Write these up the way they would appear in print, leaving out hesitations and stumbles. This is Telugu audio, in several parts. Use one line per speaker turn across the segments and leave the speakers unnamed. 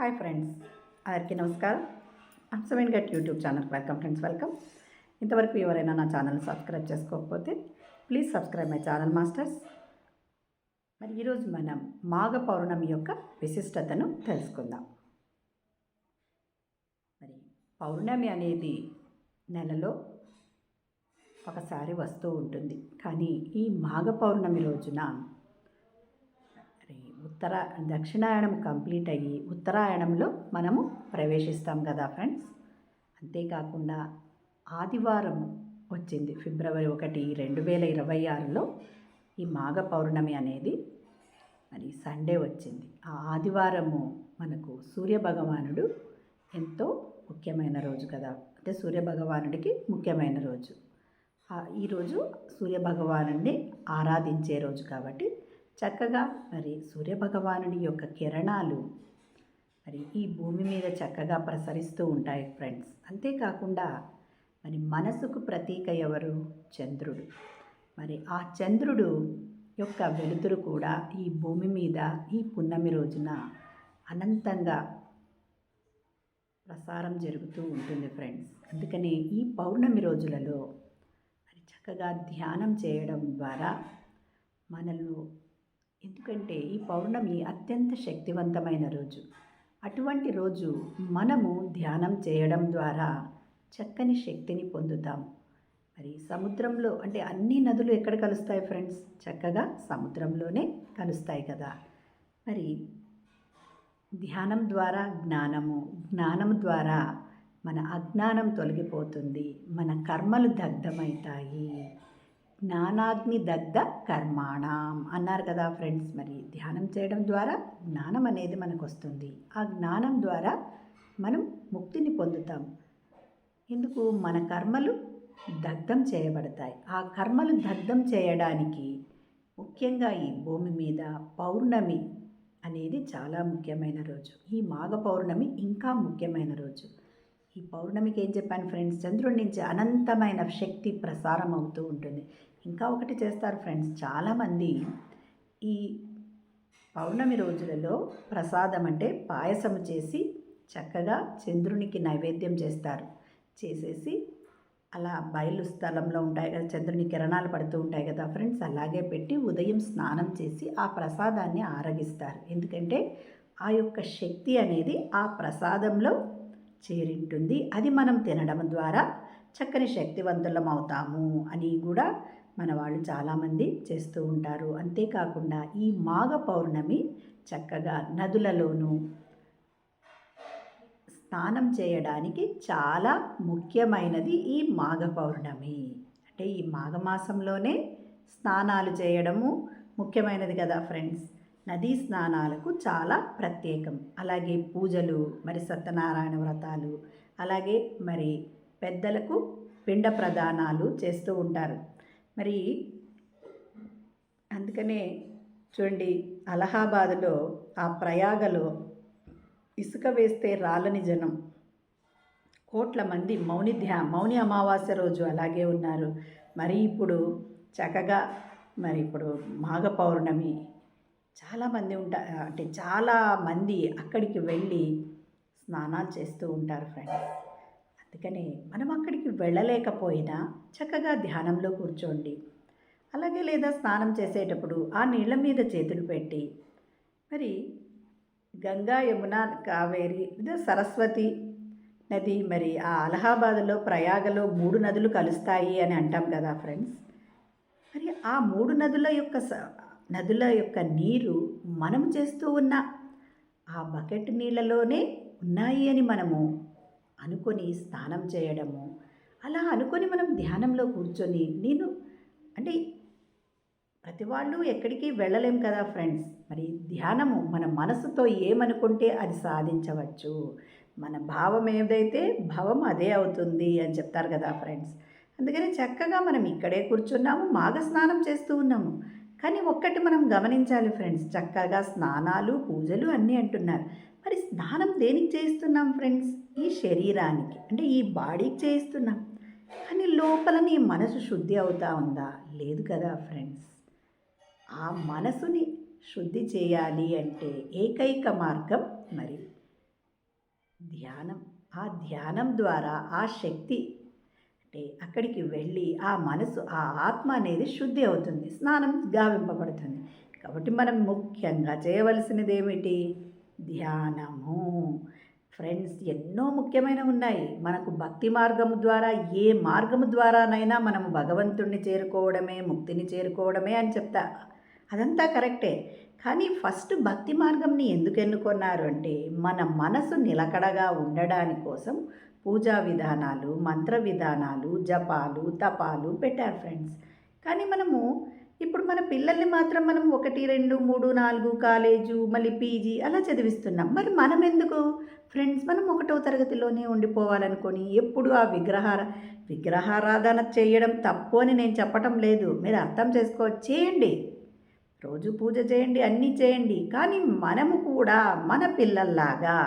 హాయ్ ఫ్రెండ్స్, అందరికీ నమస్కారం. అప్సమెన్ గట్ యూట్యూబ్ ఛానల్కి వెల్కమ్ ఫ్రెండ్స్, వెల్కమ్. ఇంతవరకు ఎవరైనా నా ఛానల్ సబ్స్క్రైబ్ చేసుకోకపోతే please subscribe my channel masters. మరి ఈరోజు మనం మాఘ పౌర్ణమి యొక్క విశిష్టతను తెలుసుకుందాం. మరి పౌర్ణమి అనేది నెలలో ఒకసారి వస్తూ ఉంటుంది, కానీ ఈ మాఘ పౌర్ణమి రోజున దక్షిణాయనం కంప్లీట్ అయ్యి ఉత్తరాయణంలో మనము ప్రవేశిస్తాం కదా ఫ్రెండ్స్. అంతేకాకుండా ఆదివారం వచ్చింది, ఫిబ్రవరి 1, 2026లో ఈ మాఘ పౌర్ణమి అనేది మరి సండే వచ్చింది. ఆ ఆదివారము మనకు సూర్యభగవానుడు ఎంతో ముఖ్యమైన రోజు కదా, అంటే సూర్యభగవానుడికి ముఖ్యమైన రోజు. ఈరోజు సూర్యభగవానుడిని ఆరాధించే రోజు కాబట్టి చక్కగా మరి సూర్యభగవానుడి యొక్క కిరణాలు మరి ఈ భూమి మీద చక్కగా ప్రసరిస్తూ ఉంటాయి ఫ్రెండ్స్. అంతేకాకుండా మరి మనసుకు ప్రతీక ఎవరు? చంద్రుడు. మరి ఆ చంద్రుడు యొక్క వెలుతురు కూడా ఈ భూమి మీద ఈ పున్నమి రోజున అనంతంగా ప్రసారం జరుగుతూ ఉంటుంది ఫ్రెండ్స్. అందుకని ఈ పౌర్ణమి రోజులలో మరి చక్కగా ధ్యానం చేయడం ద్వారా మనలో, ఎందుకంటే ఈ పౌర్ణమి అత్యంత శక్తివంతమైన రోజు. అటువంటి రోజు మనము ధ్యానం చేయడం ద్వారా చక్కని శక్తిని పొందుతాం. మరి సముద్రంలో, అంటే అన్ని నదులు ఎక్కడ కలుస్తాయి ఫ్రెండ్స్? చక్కగా సముద్రంలోనే కలుస్తాయి కదా. మరి ధ్యానం ద్వారా జ్ఞానం ద్వారా మన అజ్ఞానం తొలగిపోతుంది, మన కర్మలు దగ్ధమవుతాయి. జ్ఞానాగ్ని దగ్ధ కర్మాణం అన్నారు కదా ఫ్రెండ్స్. మరి ధ్యానం చేయడం ద్వారా జ్ఞానం అనేది మనకు వస్తుంది. ఆ జ్ఞానం ద్వారా మనం ముక్తిని పొందుతాం. ఎందుకు? మన కర్మలు దగ్ధం చేయబడతాయి. ఆ కర్మలు దగ్ధం చేయడానికి ముఖ్యంగా ఈ భూమి మీద పౌర్ణమి అనేది చాలా ముఖ్యమైన రోజు. ఈ మాఘ పౌర్ణమి ఇంకా ముఖ్యమైన రోజు. ఈ పౌర్ణమికి ఏం చెప్పాను ఫ్రెండ్స్? చంద్రుడి నుంచి అనంతమైన శక్తి ప్రసారం అవుతూ ఉంటుంది. ఇంకా ఒకటి చేస్తారు ఫ్రెండ్స్, చాలామంది ఈ పౌర్ణమి రోజులలో ప్రసాదం అంటే పాయసము చేసి చక్కగా చంద్రునికి నైవేద్యం చేస్తారు. చేసేసి అలా బయలు స్థలంలో ఉంటాయి కదా, చంద్రుని కిరణాలు పడుతూ ఉంటాయి కదా ఫ్రెండ్స్, అలాగే పెట్టి ఉదయం స్నానం చేసి ఆ ప్రసాదాన్ని ఆరగిస్తారు. ఎందుకంటే ఆ యొక్క శక్తి అనేది ఆ ప్రసాదంలో చేరింటుంది. అది మనం తినడం ద్వారా చక్కని శక్తివంతులం అవుతాము అని కూడా మన వాళ్ళు చాలామంది చేస్తూ ఉంటారు. అంతేకాకుండా ఈ మాఘ పౌర్ణమి చక్కగా నదులలోనూ స్నానం చేయడానికి చాలా ముఖ్యమైనది ఈ మాఘ పౌర్ణమి. అంటే ఈ మాఘమాసంలోనే స్నానాలు చేయడము ముఖ్యమైనది కదా ఫ్రెండ్స్. నదీ స్నానాలకు చాలా ప్రత్యేకం. అలాగే పూజలు, మరి సత్యనారాయణ వ్రతాలు, అలాగే మరి పెద్దలకు పిండ ప్రదానాలు చేస్తూ ఉంటారు. మరి అందుకనే చూడండి, అలహాబాదులో ఆ ప్రయాగలో ఇసుక వేస్తే రాలని జనం, కోట్ల మంది మౌని అమావాస్య రోజు అలాగే ఉన్నారు. మరి ఇప్పుడు చక్కగా మరి ఇప్పుడు మాఘ పౌర్ణమి చాలామంది అంటే చాలామంది అక్కడికి వెళ్ళి స్నానాలు చేస్తూ ఉంటారు ఫ్రెండ్స్. అందుకని మనం అక్కడికి వెళ్ళలేకపోయినా చక్కగా ధ్యానంలో కూర్చోండి. అలాగే లేదా స్నానం చేసేటప్పుడు ఆ నీళ్ళ మీద చేతులు పెట్టి మరి గంగా, యమున, కావేరి, సరస్వతి నది, మరి ఆ అలహాబాద్లో ప్రయాగలో 3 నదులు కలుస్తాయి అని అంటాం కదా ఫ్రెండ్స్. మరి ఆ 3 నదుల యొక్క నీరు మనం చేస్తూ ఉన్న ఆ బకెట్ నీళ్ళలోనే ఉన్నాయి అని మనము అనుకొని స్నానం చేయడము, అలా అనుకొని మనం ధ్యానంలో కూర్చొని అంటే ప్రతి వాళ్ళు ఎక్కడికి వెళ్ళలేం కదా ఫ్రెండ్స్. మరి ధ్యానము మన మనసుతో ఏమనుకుంటే అది సాధించవచ్చు. మన భావం ఏదైతే భవం అదే అవుతుంది అని చెప్తారు కదా ఫ్రెండ్స్. అందుకని చక్కగా మనం ఇక్కడే కూర్చున్నాము, మాఘ స్నానం చేస్తూ ఉన్నాము. కానీ ఒక్కటి మనం గమనించాలి ఫ్రెండ్స్, చక్కగా స్నానాలు, పూజలు అన్నీ అంటున్నారు. మరి స్నానం దేనికి చేస్తున్నాం ఫ్రెండ్స్? ఈ శరీరానికి, అంటే ఈ బాడీకి చేయిస్తున్నాం. కానీ లోపల నీ మనసు శుద్ధి అవుతా ఉందా? లేదు కదా ఫ్రెండ్స్. ఆ మనసుని శుద్ధి చేయాలి అంటే ఏకైక మార్గం మరి ధ్యానం, ఆ ధ్యానం ద్వారా ఆ శక్తి అంటే అక్కడికి వెళ్ళి ఆ మనసు, ఆ ఆత్మ అనేది శుద్ధి అవుతుంది, స్నానం గావింపబడుతుంది. కాబట్టి మనం ముఖ్యంగా చేయవలసినది ఏమిటి? ధ్యానము. ఫ్రెండ్స్, ఎన్నో ముఖ్యమైనవి ఉన్నాయి. మనకు భక్తి మార్గము ద్వారా, ఏ మార్గము ద్వారానైనా మనము భగవంతుణ్ణి చేరుకోవడమే, ముక్తిని చేరుకోవడమే అని చెప్తా. అదంతా కరెక్టే. కానీ ఫస్ట్ భక్తి మార్గంని ఎందుకు ఎన్నుకున్నారు అంటే, మన మనసు నిలకడగా ఉండడాని కోసం పూజా విధానాలు, మంత్ర విధానాలు, జపాలు, తపాలు పెట్టారు ఫ్రెండ్స్. కానీ మనము ఇప్పుడు మన పిల్లల్ని మాత్రం మనం 1, 2, 3, 4 కాలేజు, మళ్ళీ పీజీ అలా చదివిస్తున్నాం. మరి మనం ఎందుకు ఫ్రెండ్స్? మనం 1వ తరగతిలోనే ఉండిపోవాలనుకొని ఎప్పుడు ఆ విగ్రహారాధన చేయడం తప్పు అని నేను చెప్పటం లేదు. మీరు అర్థం చేయండి. రోజు పూజ చేయండి, అన్నీ చేయండి. కానీ మనము కూడా మన పిల్లల్లాగా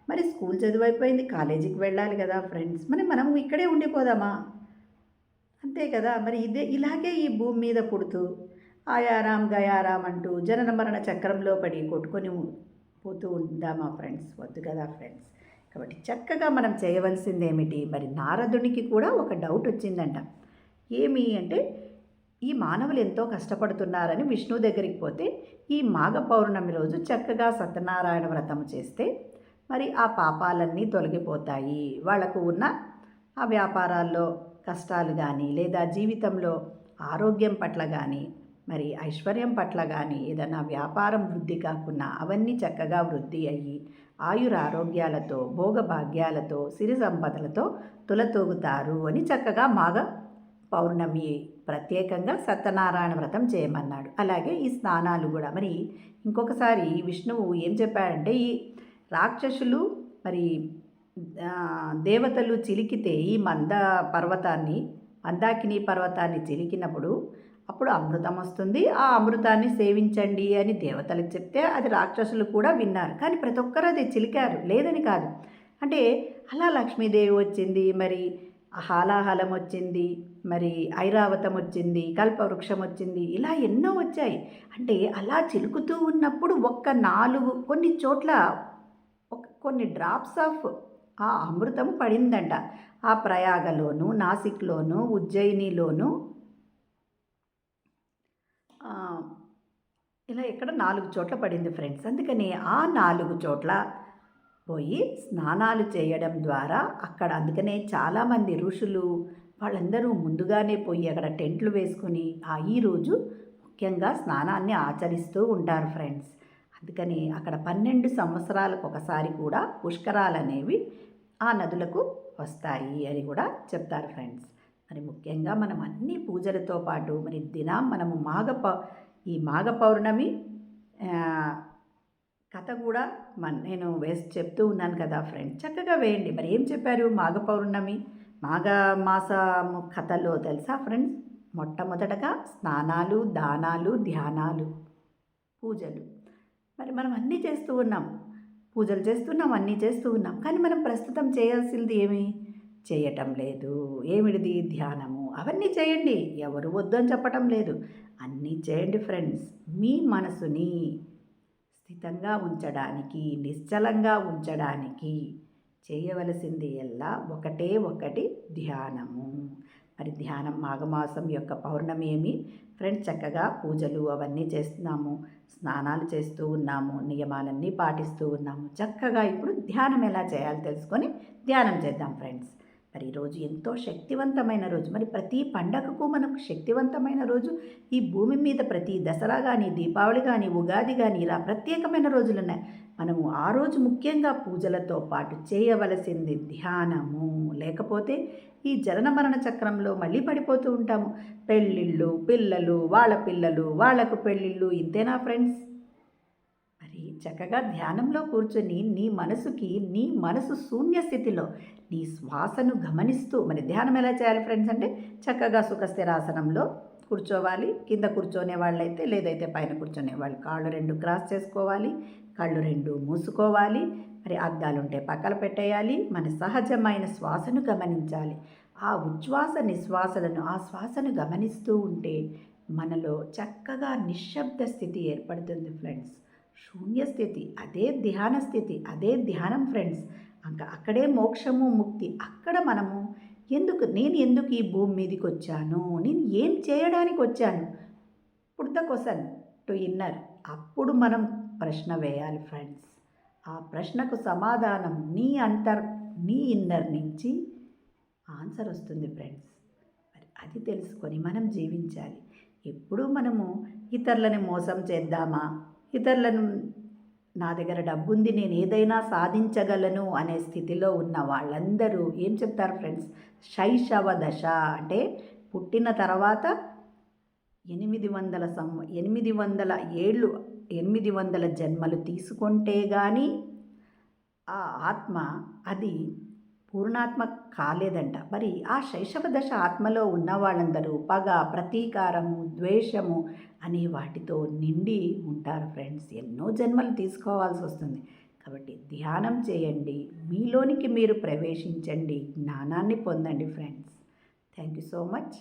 మరి స్కూల్ చదువైపోయింది, కాలేజీకి వెళ్ళాలి కదా ఫ్రెండ్స్. మరి మనము ఇక్కడే ఉండిపోదామా? అంతే కదా. మరి ఇలాగే ఈ భూమి మీద పుడుతూ ఆయారాం గయారాం అంటూ జనన మరణ చక్రంలో పడి కొట్టుకొని పోతూ ఉందామా ఫ్రెండ్స్? వద్దు కదా ఫ్రెండ్స్. కాబట్టి చక్కగా మనం చేయవలసింది ఏమిటి? మరి నారదునికి కూడా ఒక డౌట్ వచ్చిందంట. ఏమి అంటే, ఈ మానవులు ఎంతో కష్టపడుతున్నారని విష్ణు దగ్గరికి పోతే, ఈ మాఘ పౌర్ణమి రోజు చక్కగా సత్యనారాయణ వ్రతం చేస్తే మరి ఆ పాపాలన్నీ తొలగిపోతాయి. వాళ్లకు ఉన్న ఆ వ్యాపారాల్లో కష్టాలు కానీ, లేదా జీవితంలో ఆరోగ్యం పట్ల కానీ, మరి ఐశ్వర్యం పట్ల కానీ, ఏదైనా వ్యాపారం వృద్ధి కాకుండా అవన్నీ చక్కగా వృద్ధి అయ్యి ఆయురారోగ్యాలతో, భోగభాగ్యాలతో, సిరి సంపదలతో తులతూగుతారు అని చక్కగా మాఘ పౌర్ణమి ప్రత్యేకంగా సత్యనారాయణ వ్రతం చేయమన్నాడు. అలాగే ఈ స్నానాలు కూడా. మరి ఇంకొకసారి విష్ణువు ఏం చెప్పాడంటే, ఈ రాక్షసులు మరి దేవతలు చిలికితే ఈ మందాకిని పర్వతాన్ని చిలికినప్పుడు అప్పుడు అమృతం వస్తుంది, ఆ అమృతాన్ని సేవించండి అని దేవతలకు చెప్తే అది రాక్షసులు కూడా విన్నారు. కానీ ప్రతి ఒక్కరు అది చిలికారు, లేదని కాదు. అంటే అలా లక్ష్మీదేవి వచ్చింది, మరి హాలాహలం వచ్చింది, మరి ఐరావతం వచ్చింది, కల్పవృక్షం వచ్చింది, ఇలా ఎన్నో వచ్చాయి. అంటే అలా చిలుకుతూ ఉన్నప్పుడు కొన్ని చోట్ల కొన్ని డ్రాప్స్ ఆఫ్ ఆ అమృతం పడిందంట. ఆ ప్రయాగలోను, నాసిక్లోను, ఉజ్జయినిలోను, ఇలా ఇక్కడ 4 చోట్ల పడింది ఫ్రెండ్స్. అందుకని ఆ 4 చోట్ల పోయి స్నానాలు చేయడం ద్వారా అక్కడ, అందుకనే చాలామంది ఋషులు వాళ్ళందరూ ముందుగానే పోయి అక్కడ టెంట్లు వేసుకుని ఈరోజు ముఖ్యంగా స్నానాన్ని ఆచరిస్తూ ఉంటారు ఫ్రెండ్స్. అందుకని అక్కడ 12 సంవత్సరాలకు ఒకసారి కూడా పుష్కరాలు అనేవి ఆ నదులకు వస్తాయి అని కూడా చెప్తారు ఫ్రెండ్స్. మరి ముఖ్యంగా మనం అన్ని పూజలతో పాటు మరి మనము ఈ మాఘ పౌర్ణమి కథ కూడా నేను చెప్తూ ఉన్నాను కదా ఫ్రెండ్స్. చక్కగా వేయండి. మరి ఏం చెప్పారు? మాఘ పౌర్ణమి మాఘ మాసము కథలో తెలుసా ఫ్రెండ్స్? మొట్టమొదటగా స్నానాలు, దానాలు, ధ్యానాలు, పూజలు. మరి మనం అన్నీ చేస్తూ ఉన్నాం, పూజలు చేస్తున్నాం, అన్నీ చేస్తూ ఉన్నాం. కానీ మనం ప్రస్తుతం చేయాల్సింది ఏమి చేయటం లేదు. ఏమిటిది? ధ్యానము. అవన్నీ చేయండి, ఎవరు వద్దు అని చెప్పటం లేదు, అన్నీ చేయండి ఫ్రెండ్స్. మీ మనసుని స్థితంగా ఉంచడానికి, నిశ్చలంగా ఉంచడానికి చేయవలసింది ఒకటి ధ్యానము. మరి ధ్యానం మాఘమాసం యొక్క పౌర్ణమి ఏమి ఫ్రెండ్స్? చక్కగా పూజలు అవన్నీ చేస్తున్నాము, స్నానాలు చేస్తూ ఉన్నాము, నియమాలన్నీ పాటిస్తూ ఉన్నాము. చక్కగా ఇప్పుడు ధ్యానం ఎలా చేయాలో తెలుసుకొని ధ్యానం చేద్దాం ఫ్రెండ్స్. మరి ఈరోజు ఎంతో శక్తివంతమైన రోజు. మరి ప్రతి పండగకు మనకు శక్తివంతమైన రోజు ఈ భూమి మీద. ప్రతి దసరా కానీ, దీపావళి కానీ, ఉగాది కానీ ఇలా ప్రత్యేకమైన రోజులు ఉన్నాయి. మనము ఆ రోజు ముఖ్యంగా పూజలతో పాటు చేయవలసింది ధ్యానము. లేకపోతే ఈ జనన మరణ చక్రంలో మళ్ళీ పడిపోతూ ఉంటాము. పెళ్ళిళ్ళు, పిల్లలు, వాళ్ళకు పెళ్ళిళ్ళు, ఇంతేనా ఫ్రెండ్స్? మరి చక్కగా ధ్యానంలో కూర్చొని నీ మనసు శూన్య స్థితిలో నీ శ్వాసను గమనిస్తూ, మరి ధ్యానం ఎలా చేయాలి ఫ్రెండ్స్ అంటే చక్కగా సుఖస్థిరాసనంలో కూర్చోవాలి. కింద కూర్చొనే వాళ్ళైతే, లేదైతే పైన కూర్చొనే వాళ్ళు కాళ్ళు 2 క్రాస్ చేసుకోవాలి, కళ్ళు 2 మూసుకోవాలి. మరి అద్దాలుంటే పక్కన పెట్టేయాలి. మన సహజమైన శ్వాసను గమనించాలి. ఆ ఉచ్ఛ్వాస నిశ్వాసలను, ఆ శ్వాసను గమనిస్తూ ఉంటే మనలో చక్కగా నిశ్శబ్ద స్థితి ఏర్పడుతుంది ఫ్రెండ్స్. శూన్య స్థితి, అదే ధ్యాన స్థితి, అదే ధ్యానం ఫ్రెండ్స్. ఇంకా అక్కడే మోక్షము ముక్తి. అక్కడ మనము నేను ఎందుకు ఈ భూమి మీదకి వచ్చాను, నేను ఏం చేయడానికి వచ్చాను, put the question to inner. అప్పుడు మనం ప్రశ్న వేయాలి ఫ్రెండ్స్. ఆ ప్రశ్నకు సమాధానం నీ ఇన్నర్ నుంచి ఆన్సర్ వస్తుంది ఫ్రెండ్స్. మరి అది తెలుసుకొని మనం జీవించాలి. ఎప్పుడు మనము ఇతరులని మోసం చేద్దామా, ఇతరులను నా దగ్గర డబ్బుంది నేను ఏదైనా సాధించగలను అనే స్థితిలో ఉన్న వాళ్ళందరూ ఏం చెప్తారు ఫ్రెండ్స్, శైశవ దశ అంటే పుట్టిన తర్వాత 800 ఏళ్ళు 800 జన్మలు తీసుకుంటే కానీ ఆ ఆత్మ అది పూర్ణాత్మ కాలేదంట. మరి ఆ శైశవ దశ ఆత్మలో ఉన్న వాళ్ళందరూ పగ, ప్రతీకారము, ద్వేషము అనే వాటితో నిండి ఉంటారు ఫ్రెండ్స్. ఎన్నో జన్మలు తీసుకోవాల్సి వస్తుంది. కాబట్టి ధ్యానం చేయండి, మీలోనికి మీరు ప్రవేశించండి, జ్ఞానాన్ని పొందండి friends. Thank you so much.